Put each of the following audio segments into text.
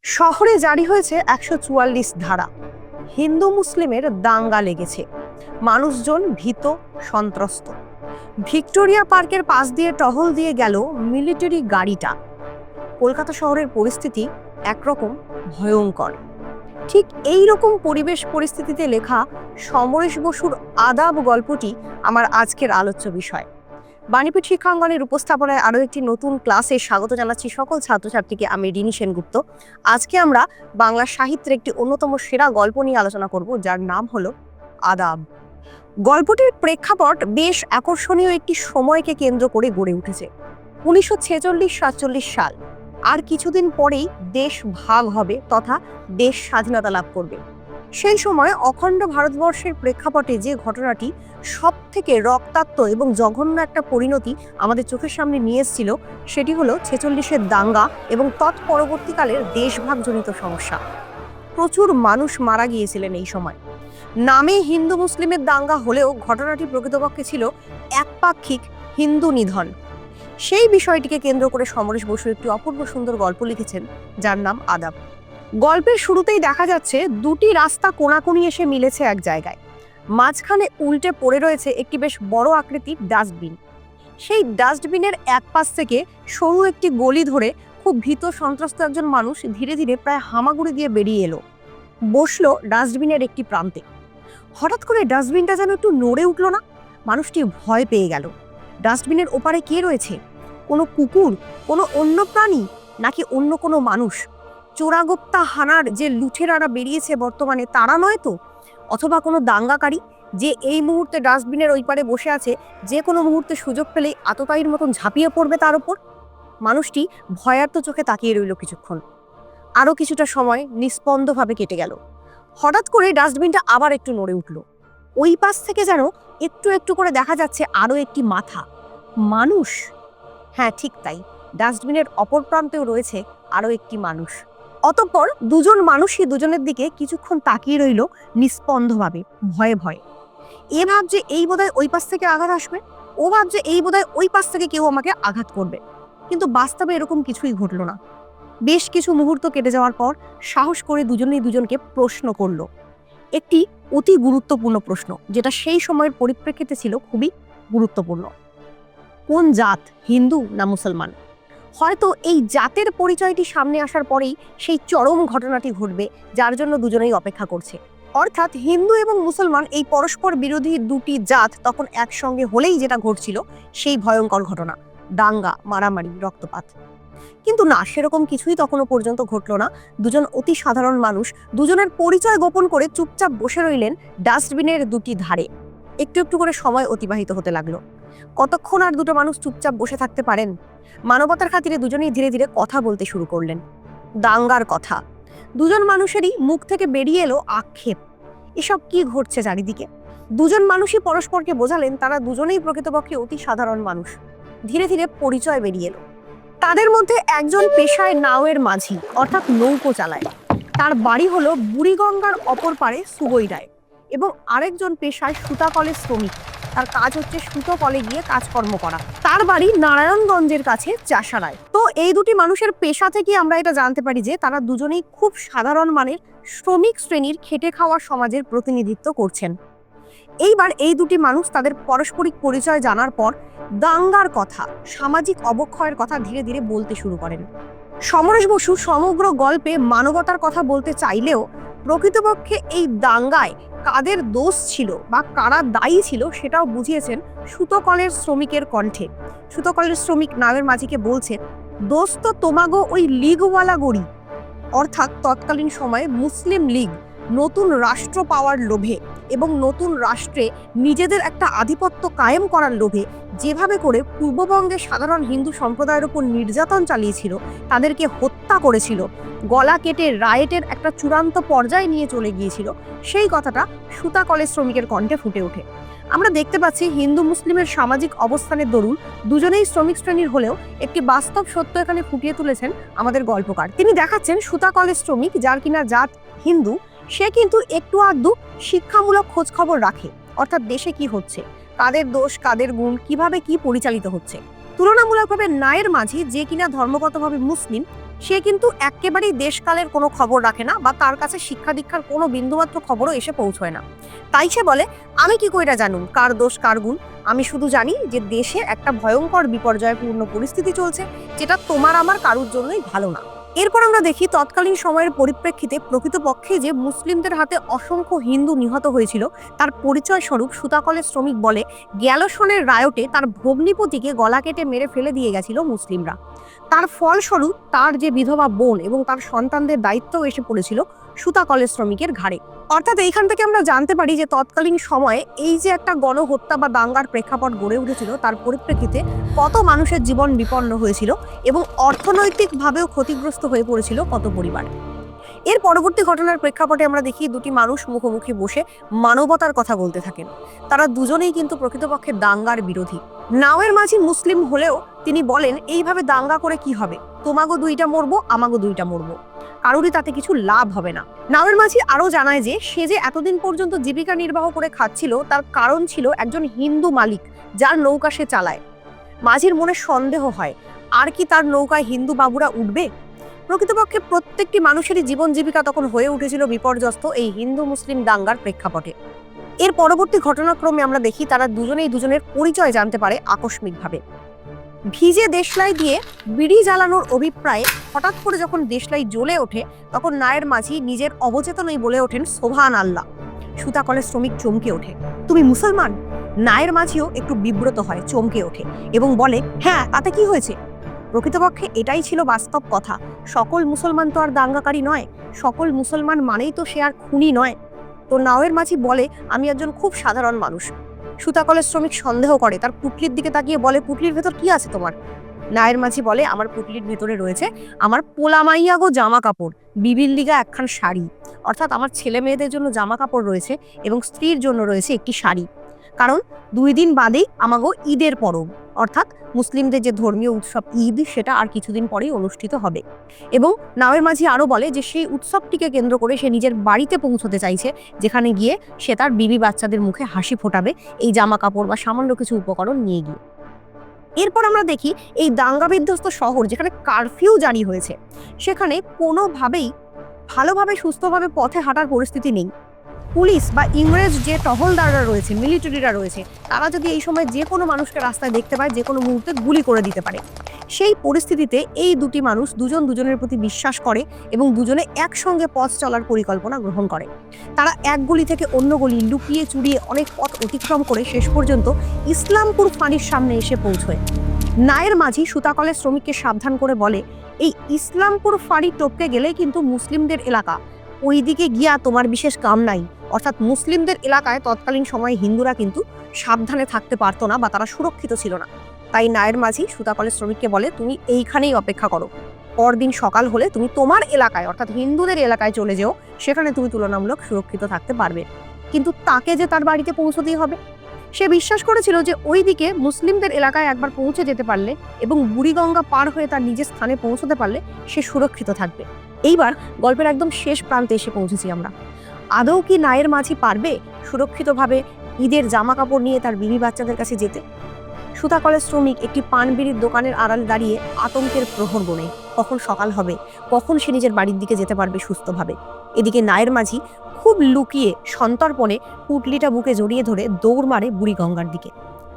শহরে জারি হয়েছে ১৪৪ ধারা। হিন্দু মুসলিমের দাঙ্গা লেগেছে, মানুষজন ভীত সন্ত্রস্ত। ভিক্টোরিয়া পার্কের পাশ দিয়ে টহল দিয়ে গেল মিলিটারি গাড়িটা। কলকাতা শহরের পরিস্থিতি একরকম ভয়ঙ্কর। ঠিক এই রকম পরিবেশ পরিস্থিতিতে লেখা সমরেশ বসুর আদাব গল্পটি আমার আজকের আলোচ্য বিষয়। বাণীপীঠ শিক্ষাঙ্গনের উপস্থাপনায় আরও একটি নতুন ক্লাসে স্বাগত জানাচ্ছি সকল ছাত্রছাত্রীকে। আমি রিনি সেনগুপ্ত। আজকে আমরা বাংলা সাহিত্যের একটি অন্যতম সেরা গল্প নিয়ে আলোচনা করব, যার নাম হলো আদাব। গল্পটির প্রেক্ষাপট বেশ আকর্ষণীয় একটি সময়কে কেন্দ্র করে গড়ে উঠেছে। 1946-47 সাল। আর কিছুদিন পরেই দেশ ভাগ হবে তথা দেশ স্বাধীনতা লাভ করবে। সেই সময় অখণ্ড ভারতবর্ষের প্রেক্ষাপটে যে ঘটনাটি সব থেকে রক্তাক্ত এবং জঘন্য একটা পরিণতি আমাদের চোখের সামনে নিয়ে এসেছিল, সেটি হলো 46-এর দাঙ্গা এবং তৎপরবর্তীকালের দেশভাগজনিত সমস্যা। প্রচুর মানুষ মারা গিয়েছিলেন এই সময়। নামে হিন্দু মুসলিমের দাঙ্গা হলেও ঘটনাটি প্রকৃতপক্ষে ছিল একপাক্ষিক হিন্দু নিধন। সেই বিষয়টিকে কেন্দ্র করে সমরেশ বসু একটি অপূর্ব সুন্দর গল্প লিখেছেন, যার নাম আদাব। গল্পের শুরুতেই দেখা যাচ্ছে দুটি রাস্তা কোণাকুনি এসে মিলেছে এক জায়গায়। মাঝখানে উল্টে পড়ে রয়েছে একটি বেশ বড় আকৃতির ডাস্টবিন। সেই ডাস্টবিনের এক পাশ থেকে সরু একটি গলি ধরে খুব ভীত সন্ত্রস্ত একজন মানুষ ধীরে ধীরে প্রায় হামাগুড়ি দিয়ে বেরিয়ে এলো, বসলো ডাস্টবিনের একটি প্রান্তে। হঠাৎ করে ডাস্টবিনটা যেন একটু নড়ে উঠল না। মানুষটি ভয় পেয়ে গেল। ডাস্টবিনের ওপারে কে রয়েছে? কোনো কুকুর, কোনো অন্য প্রাণী, নাকি অন্য কোনো মানুষ? চোরাগোপ্তা হানার যে লুঠেরারা বেরিয়েছে বর্তমানে, তারা নয় তো? অথবা কোনো দাঙ্গাকারী যে এই মুহূর্তে ডাস্টবিনের ওই পারে বসে আছে, যে কোনো মুহূর্তে সুযোগ পেলেই আততায়ীর মতন ঝাঁপিয়ে পড়বে তার ওপর? মানুষটি ভয়ার্ত চোখে তাকিয়ে রইল কিছুক্ষণ। আরও কিছুটা সময় নিস্পন্দভাবে কেটে গেল। হঠাৎ করে ডাস্টবিনটা আবার একটু নড়ে উঠল। ওই পাশ থেকে যেন একটু একটু করে দেখা যাচ্ছে আরও একটি মাথা। মানুষ! হ্যাঁ, ঠিক তাই, ডাস্টবিনের অপর প্রান্তেও রয়েছে আরও একটি মানুষ। অতঃপর দুজন মানুষই দুজনের দিকে কিছুক্ষণ তাকিয়ে রইল নিস্পন্দভাবে, ভয়ে ভয়ে। এ ভাবছে এই বোধহয় ওই পাশ থেকে আঘাত আসবে, ও ভাবছে এই বোধহয় ওই পাশ থেকে কেউ আমাকে আঘাত করবে। কিন্তু বাস্তবে এরকম কিছুই ঘটল না। বেশ কিছু মুহূর্ত কেটে যাওয়ার পর সাহস করে দুজনেই দুজনকে প্রশ্ন করলো, একটি অতি গুরুত্বপূর্ণ প্রশ্ন, যেটা সেই সময়ের পরিপ্রেক্ষিতে ছিল খুবই গুরুত্বপূর্ণ। কোন জাত, হিন্দু না মুসলমান? হয়তো এই জাতের পরিচয়টি সামনে আসার পরেই সেই চরম ঘটনাটি ঘটবে, যার জন্য দুজনেই অপেক্ষা করছে। অর্থাৎ হিন্দু এবং মুসলমান এই পরস্পর বিরোধী দুটি জাত তখন একসঙ্গে হলেই যেটা ঘটছিল সেই ভয়ঙ্কর ঘটনা, দাঙ্গা, মারামারি, রক্তপাত। কিন্তু না, সেরকম কিছুই তখনও পর্যন্ত ঘটল না। দুজন অতি সাধারণ মানুষ দুজনের পরিচয় গোপন করে চুপচাপ বসে রইলেন ডাস্টবিনের দুটি ধারে। একটু একটু করে সময় অতিবাহিত হতে লাগলো। কতক্ষণ আর দুটো মানুষ চুপচাপ বসে থাকতে পারেন? মানবতার খাতিরে দুজনেই ধীরে ধীরে কথা বলতে শুরু করলেন। দাঙ্গার কথা। দুজন মানুষেরই মুখ থেকে বেরিয়ে এলো আক্ষেপ। এসব কি ঘটছে চারিদিকে? দুজন মানুষই পরস্পরকে বোঝালেন তারা দুজনেই প্রকৃতপক্ষে অতি সাধারণ মানুষ। ধীরে ধীরে পরিচয় বেরিয়ে এলো। তাদের মধ্যে একজন পেশায় নাওয়ের মাঝি, অর্থাৎ নৌকো চালায়। তার বাড়ি হলো বুড়িগঙ্গার অপর পারে সুবইরায়। এবং আরেকজন পেশায় সুতাকলের শ্রমিক। তার কাজ হচ্ছে সুতো কলে গিয়ে কাজকর্ম করা। তার বাড়ি নারায়ণগঞ্জের কাছে চাষারায়। তো এই দুটি মানুষের পেশা থেকে আমরা এটা জানতে পারি যে তারা দুজনেই খুব সাধারণ মানের শ্রমিক শ্রেণীর খেটে খাওয়া সমাজের প্রতিনিধিত্ব করছেন। এইবার এই দুটি মানুষ তাদের পারস্পরিক পরিচয় জানার পর দাঙ্গার কথা, সামাজিক অবক্ষয়ের কথা ধীরে ধীরে বলতে শুরু করেন। সমরেশ বসু সমগ্র গল্পে মানবতার কথা বলতে চাইলেও প্রকৃতপক্ষে এই দাঙ্গায় কাদের দোষ ছিল বা কারা দায়ী ছিল সেটাও বুঝিয়েছেন সুতোকলের শ্রমিকের কণ্ঠে। সুতোকলের শ্রমিক নাওয়ের মাঝিকে বলছেন, দোষ তো তোমাগো ওই লীগওয়ালা গড়ি। অর্থাৎ তৎকালীন সময়ে মুসলিম লীগ নতুন রাষ্ট্র পাওয়ার লোভে এবং নতুন রাষ্ট্রে নিজেদের একটা আধিপত্য কায়েম করার লোভে যেভাবে করে পূর্ববঙ্গে সাধারণ হিন্দু সম্প্রদায়ের উপর নির্যাতন চালিয়েছিল, তাদেরকে হত্যা করেছিল, গলা কেটে রায়েটের একটা চূড়ান্ত পর্যায়ে নিয়ে চলে গিয়েছিল, সেই কথাটা সুতাকলের শ্রমিকের কণ্ঠে ফুটে ওঠে। আমরা দেখতে পাচ্ছি হিন্দু মুসলিমের সামাজিক অবস্থানের দরুন দুজনেই শ্রমিক শ্রেণীর হলেও একটি বাস্তব সত্য এখানে ফুটিয়ে তুলেছেন আমাদের গল্পকার। তিনি দেখাচ্ছেন সুতাকলের শ্রমিক, যার কিনা জাত হিন্দু, সে কিন্তু একটু আধটু শিক্ষামূলক খোঁজ খবর রাখে। অর্থাৎ দেশে কি হচ্ছে, কাদের দোষ কাদের গুণ, কিভাবে কি পরিচালিত হচ্ছে। তুলনামূলকভাবে নায়ের মাঝি, যে কিনা ধর্মগতভাবে মুসলিম, সে কিন্তু একেবারেই দেশকালের কোনো খবর রাখে না, বা তার কাছে শিক্ষা দীক্ষার কোনো বিন্দুমাত্র খবরও এসে পৌঁছয় না। তাই সে বলে, আমি কি কইরা জানুম কার দোষ কার গুণ? আমি শুধু জানি যে দেশে একটা ভয়ঙ্কর বিপর্যয়পূর্ণ পরিস্থিতি চলছে, যেটা তোমার আমার কারুর জন্যই ভালো না। এরপর আমরা দেখি তৎকালীন সময়ের পরিপ্রেক্ষিতে প্রকৃতপক্ষে যে মুসলিমদের হাতে অসংখ্য হিন্দু নিহত হয়েছিল, তার পরিচয় স্বরূপ সুতাকলের শ্রমিক বলে, গ্যালসনের রায়টে তার ভগ্নিপতিকে গলা কেটে মেরে ফেলে দিয়ে গেছিল মুসলিমরা। তার ফলস্বরূপ তার যে বিধবা বোন এবং তার সন্তানদের দায়িত্ব এসে পড়েছিল সুতাকলের শ্রমিকের ঘাড়ে। অর্থাৎ এইখান থেকে আমরা জানতে পারি যে তৎকালীন সময়ে এই যে একটা গণহত্যা বা দাঙ্গার প্রেক্ষাপট গড়ে উঠেছিল, তার পরিপ্রেক্ষিতে কত মানুষের জীবন বিপন্ন হয়েছিল এবং অর্থনৈতিকভাবেও ক্ষতিগ্রস্ত হয়ে পড়েছিল কত পরিবার। এর পরবর্তী ঘটনার প্রেক্ষাপটে আমরা দেখি দুটি মানুষ মুখোমুখি বসে মানবতার কথা বলতে থাকেন। তারা দুজনেই কিন্তু প্রকৃতপক্ষে দাঙ্গার বিরোধী। নাওয়ের মাঝি মুসলিম হলেও তিনি বলেন, এইভাবে দাঙ্গা করে কি হবে? তোমাগো দুইটা মরবো, আমাগো দুইটা মরবো, কারোরই তাতে কিছু লাভ হবে না। নাওয়ের মাঝি আরো জানায় যে সে যে এতদিন পর্যন্ত জীবিকা নির্বাহ করে খাচ্ছিল, তার কারণ ছিল একজন হিন্দু মালিক যার নৌকা সে চালায়। মাঝির মনে সন্দেহ হয়, আর কি তার নৌকায় হিন্দু বাবুরা উঠবে? প্রকৃতপক্ষে প্রত্যেকটি মানুষেরই জীবন জীবিকা তখন হয়ে উঠেছিল বিপর্যস্ত এই হিন্দু মুসলিম দাঙ্গার প্রেক্ষাপটে। এর পরবর্তী ঘটনাক্রমে আমরা দেখি তারা দুজনেই দুজনের পরিচয় জানতে পারে আকস্মিকভাবে। ভিজে দেশলাই দিয়ে বিড়ি জ্বালানোর অভিপ্রায়ে হঠাৎ করে যখন দেশলাই জ্বলে ওঠে, তখন নায়ের মাঝি নিজের অবচেতনই বলে ওঠেন, সোভান আল্লাহ। সুতাকলের শ্রমিক চমকে ওঠে, তুমি মুসলমান? নায়ের মাঝিও একটু বিব্রত হয়, চমকে ওঠে এবং বলে, হ্যাঁ, তাতে কি হয়েছে? প্রকৃতপক্ষে এটাই ছিল বাস্তব কথা। সকল মুসলমান তো আর দাঙ্গাকারী নয়, সকল মুসলমান মানেই তো সে আর খুনি নয়। তো নাওয়ের মাঝি বলে, আমি একজন খুব সাধারণ মানুষ। সুতাকলের শ্রমিক সন্দেহ করে, তার পুটলির দিকে তাকিয়ে বলে, পুটলির ভেতর কি আছে তোমার? নায়ের মাঝি বলে, আমার পুটলির ভেতরে রয়েছে আমার পোলামাইয়া গো জামা কাপড়, বিবির লিগা একখান শাড়ি। অর্থাৎ আমার ছেলে মেয়েদের জন্য জামা কাপড় রয়েছে এবং স্ত্রীর জন্য রয়েছে একটি শাড়ি। কারণ 2 দিন বাদেই আমাগো ঈদের পরব, অর্থাৎ মুসলিমদের যে ধর্মীয় উৎসব ঈদ, সেটা আর কিছুদিন পরেই অনুষ্ঠিত হবে। এবং নাওয়ের মাঝি আরো বলে যে সেই উৎসবটিকে কেন্দ্র করে সে নিজের বাড়িতে পৌঁছতে চাইছে, যেখানে গিয়ে সে তার বিবি বাচ্চাদের মুখে হাসি ফোটাবে এই জামা কাপড় বা সামান্য কিছু উপকরণ নিয়ে গিয়ে। এরপর আমরা দেখি এই দাঙ্গা বিধ্বস্ত শহর, যেখানে কারফিউ জারি হয়েছে, সেখানে কোনোভাবেই ভালোভাবে সুস্থভাবে পথে হাঁটার পরিস্থিতি নেই। পুলিশ বা ইংরেজ যে টহলদাররা রয়েছে, মিলিটারিরা রয়েছে, তারা যদি এই সময় যে কোনো মানুষকে রাস্তায় দেখতে পায়, যে কোনো মুহূর্তে গুলি করে দিতে পারে। সেই পরিস্থিতিতে এই দুটি মানুষ দুজন দুজনের প্রতি বিশ্বাস করে এবং দুজনে একসঙ্গে পথ চলার পরিকল্পনা গ্রহণ করে। তারা এক গলি থেকে অন্য গলি লুকিয়ে চুরিয়ে অনেক পথ অতিক্রম করে শেষ পর্যন্ত ইসলামপুর ফাঁড়ির সামনে এসে পৌঁছয়। নায়ের মাঝি সুতাকলের শ্রমিককে সাবধান করে বলে, এই ইসলামপুর ফাঁড়ি টপকে গেলে কিন্তু মুসলিমদের এলাকা, ওইদিকে গিয়া তোমার বিশেষ কাম নাই। অর্থাৎ মুসলিমদের এলাকায় তৎকালীন সময়ে হিন্দুরা কিন্তু সাবধানে থাকতে পারতো না বা তারা সুরক্ষিত ছিল না। তাই নায়ের মাঝি সুতাকলের শ্রমিককে বলে, তুমি এইখানেই অপেক্ষা করো, পরদিন সকাল হলে তুমি তোমার এলাকায় অর্থাৎ হিন্দুদের এলাকায় চলে যেও, সেখানে তুমি তুলনামূলক সুরক্ষিত থাকতে পারবে। কিন্তু তাকে যে তার বাড়িতে পৌঁছতেই হবে। সে বিশ্বাস করেছিল যে ওইদিকে মুসলিমদের এলাকায় একবার পৌঁছে যেতে পারলে এবং বুড়িগঙ্গা পার হয়ে তার নিজের স্থানে পৌঁছতে পারলে সে সুরক্ষিত থাকবে। এইবার গল্পের একদম শেষ প্রান্তে এসে পৌঁছেছি আমরা। আদৌ কি নায়ের মাঝি পারবে সুরক্ষিতভাবে ঈদের জামা কাপড় নিয়ে তার বিবি বাচ্চাদের কাছে যেতে? সুতাকলের শ্রমিক একটি পান বিড়ির দোকানের আড়ালে দাঁড়িয়ে আতঙ্কের প্রহর গোনে, কখন সকাল হবে, কখন সে নিজের বাড়ির দিকে যেতে পারবে সুস্থভাবে। এদিকে নায়ের মাঝি খুব লুকিয়ে সন্তর্পণে পুটলিটা বুকে জড়িয়ে ধরে দৌড় মারে বুড়িগঙ্গার দিকে।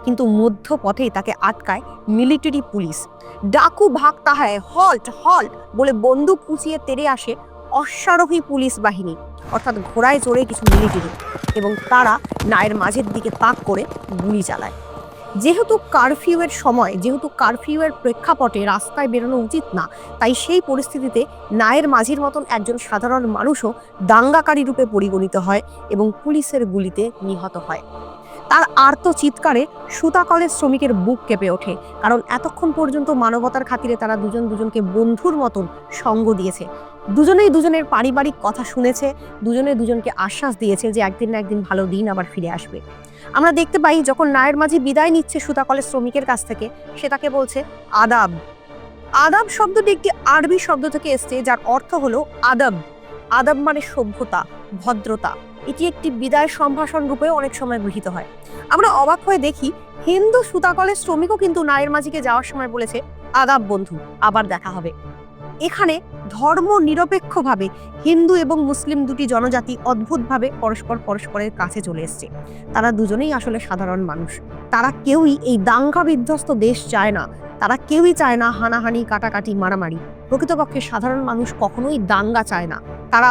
কিন্তু মধ্য পথেই তাকে আটকায় মিলিটারি পুলিশ। ডাকু ভাগতা হ্যায়, হল্ট হল্ট বলে বন্দুক উঁচিয়ে তেড়ে আসে অশ্বারোহী পুলিশ বাহিনী, অর্থাৎ ঘোড়ায় চড়ে কিছু মিলিটারি, এবং তারা নায়ের মাঝের দিকে তাক করে গুলি চালায়। যেহেতু কারফিউয়ের সময়, যেহেতু কারফিউয়ের প্রেক্ষাপটে রাস্তায় বেরোনো উচিত না, তাই সেই পরিস্থিতিতে নায়ের মাঝির মতন একজন সাধারণ মানুষও দাঙ্গাকারী রূপে পরিগণিত হয় এবং পুলিশের গুলিতে নিহত হয়। তার আর্ত চিৎকারে সুতাকলের শ্রমিকের বুক কেঁপে ওঠে, কারণ এতক্ষণ পর্যন্ত মানবতার খাতিরে তারা দুজন দুজনকে বন্ধুর মতন সঙ্গ দিয়েছে, দুজনেই দুজনের পারিবারিক কথা শুনেছে, দুজনে দুজনকে আশ্বাস দিয়েছে যে একদিন না একদিন ভালো দিন আবার ফিরে আসবে। আমরা দেখতে পাই যখন নায়ের মাঝি বিদায় নিচ্ছে সুতাকলের শ্রমিকের কাছ থেকে, সে তাকে বলছে আদাব। আদাব শব্দটি একটি আরবি শব্দ থেকে এসছে, যার অর্থ হলো আদব। আদব মানে সভ্যতা, ভদ্রতা। এটি একটি বিদায় সম্ভাষণ রূপেও অনেক সময় গৃহীত হয়। আমরা অবাক হয়ে দেখি হিন্দু সুতাকলের শ্রমিকও কিন্তু নায়ের মাঝিকে যাওয়ার সময় বলেছে, আদাব বন্ধু, আবার দেখা হবে। এখানে ধর্ম নিরপেক্ষভাবে হিন্দু এবং মুসলিম দুটি জনজাতি অদ্ভুতভাবে পরস্পরের কাছে চলে এসছে। তারা দুজনেই আসলে সাধারণ মানুষ। তারা কেউই এই দাঙ্গা বিধ্বস্ত দেশ চায় না। তারা কেউই চায় না হানাহানি, কাটাকাটি, মারামারি। প্রকৃতপক্ষে সাধারণ মানুষ কখনোই দাঙ্গা চায় না। তারা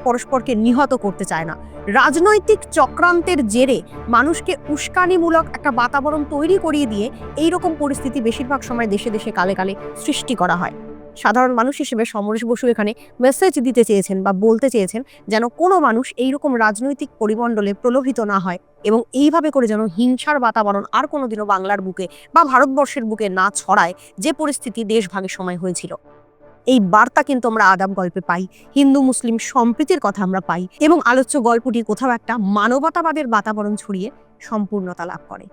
পরস্পরকে নিহত করতে চায় না। রাজনৈতিক চক্রান্তের জেরে মানুষকে উস্কানিমূলক একটা বাতাবরণ তৈরি করিয়ে দিয়ে এইরকম পরিস্থিতি বেশিরভাগ সময় দেশে দেশে কালে কালে সৃষ্টি করা হয়। সাধারণ মানুষ হিসেবে সমরেশ বসু এখানে মেসেজ দিতে চেয়েছেন বা বলতে চেয়েছেন যেন কোনো মানুষ এইরকম রাজনৈতিক পরিমণ্ডলে প্রলোভিত না হয় এবং এইভাবে করে যেন হিংসার বাতাবরণ আর কোনোদিনও বাংলার বুকে বা ভারতবর্ষের বুকে না ছড়ায়, যে পরিস্থিতি দেশভাগের সময় হয়েছিল। এই বার্তা কিন্তু আমরা আদাব গল্পে পাই, হিন্দু মুসলিম সম্প্রীতির কথা আমরা পাই এবং আলোচ্য গল্পটি কোথাও একটা মানবতাবাদের বাতাবরণ ছড়িয়ে সম্পূর্ণতা লাভ করে।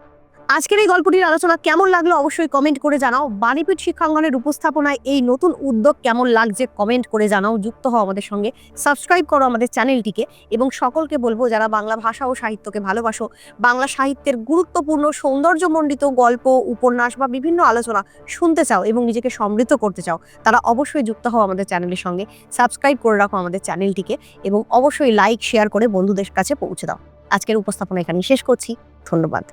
আজকের এই গল্পটির আলোচনা কেমন লাগলো অবশ্যই কমেন্ট করে জানাও। বাণীপীঠ শিক্ষাঙ্গনের উপস্থাপনায় এই নতুন উদ্যোগ কেমন লাগছে কমেন্ট করে জানাও। যুক্ত হও আমাদের সঙ্গে, সাবস্ক্রাইব করো আমাদের চ্যানেলটিকে এবং সকলকে বলবো যারা বাংলা ভাষা ও সাহিত্যকে ভালোবাসো, বাংলা সাহিত্যের গুরুত্বপূর্ণ সৌন্দর্যমণ্ডিত গল্প, উপন্যাস বা বিভিন্ন আলোচনা শুনতে চাও এবং নিজেকে সমৃদ্ধ করতে চাও, তারা অবশ্যই যুক্ত হও আমাদের চ্যানেলের সঙ্গে, সাবস্ক্রাইব করে রাখো আমাদের চ্যানেলটিকে এবং অবশ্যই লাইক শেয়ার করে বন্ধুদের কাছে পৌঁছে দাও। আজকের উপস্থাপনা এখানেই শেষ করছি। ধন্যবাদ।